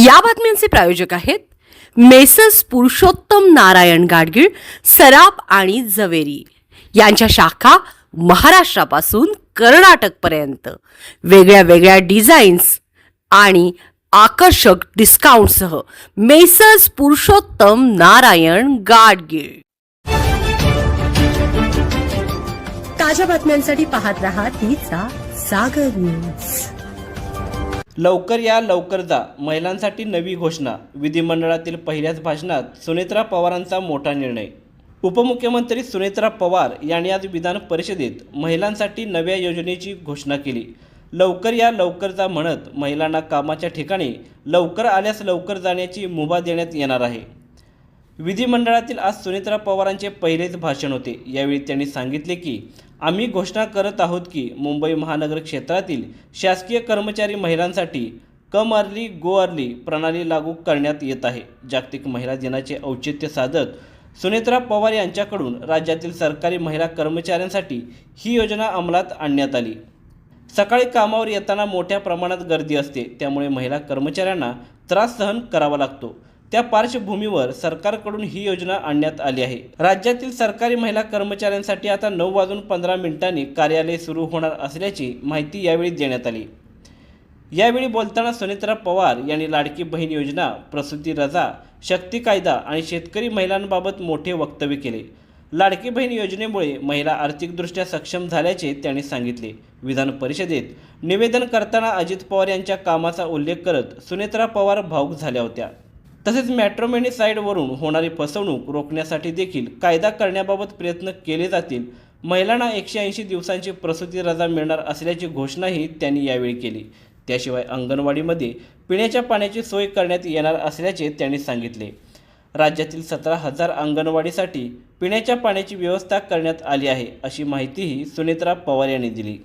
या बातम्यांचे प्रायोजक आहेत मेसर्स पुरुषोत्तम नारायण गाडगीळ, सराफ आणि जवेरी यांच्या शाखा महाराष्ट्रापासून कर्नाटकपर्यंत वेगळ्या वेगळ्या डिझाईन्स आणि आकर्षक डिस्काउंटसह मेसर्स पुरुषोत्तम नारायण गाडगीळ। ताज्या बातम्यांसाठी पाहत रहा तिचा सागर न्यूज। लवकर या लवकर जा, महिलांसाठी नवी घोषणा। विधिमंडळातील पहिल्याच भाषणात सुनेत्रा पवारांचा मोठा निर्णय। उपमुख्यमंत्री सुनेत्रा पवार यांनी आज विधान परिषदेत महिलांसाठी नव्या योजनेची घोषणा केली। लवकर या लवकर जा म्हणत महिलांना कामाच्या ठिकाणी लवकर आल्यास लवकर जाण्याची मुभा देण्यात येणार आहे। विधिमंडळातील आज सुनेत्रा पवारांचे पहिलेच भाषण होते। यावेळी त्यांनी सांगितले की आम्ही घोषणा करत आहोत की मुंबई महानगर क्षेत्रातील शासकीय कर्मचारी महिलांसाठी कम अर्ली गो अर्ली प्रणाली लागू करण्यात येत आहे। जागतिक महिला दिनाचे औचित्य साधत सुनेत्रा पवार यांच्याकडून राज्यातील सरकारी महिला कर्मचाऱ्यांसाठी ही योजना अंमलात आणण्यात आली। सकाळी कामावर येताना मोठ्या प्रमाणात गर्दी असते, त्यामुळे महिला कर्मचाऱ्यांना त्रास सहन करावा लागतो। त्या पार्श्वभूमीवर सरकारकडून ही योजना आणण्यात आली आहे। राज्यातील सरकारी महिला कर्मचाऱ्यांसाठी आता 9:15 कार्यालय सुरू होणार असल्याची माहिती यावेळी देण्यात आली। यावेळी बोलताना सुनेत्रा पवार यांनी लाडकी बहीण योजना, प्रसूती रजा, शक्ती कायदा आणि शेतकरी महिलांबाबत मोठे वक्तव्य केले। लाडकी बहीण योजनेमुळे महिला आर्थिकदृष्ट्या सक्षम झाल्याचे त्यांनी सांगितले। विधान परिषदेत निवेदन करताना अजित पवार यांच्या कामाचा उल्लेख करत सुनेत्रा पवार भावूक झाल्या होत्या। तसेच मॅट्रोमॅनी साईटवरून होणारी फसवणूक रोखण्यासाठी देखील कायदा करण्याबाबत प्रयत्न केले जातील। महिलांना 180 दिवसांची प्रसूती रजा मिळणार असल्याची घोषणाही त्यांनी यावेळी केली। त्याशिवाय अंगणवाडीमध्ये पिण्याच्या पाण्याची सोय करण्यात येणार असल्याचे त्यांनी सांगितले। राज्यातील 17,000 अंगणवाडीसाठी पिण्याच्या पाण्याची व्यवस्था करण्यात आली आहे, अशी माहितीही सुनेत्रा पवार यांनी दिली।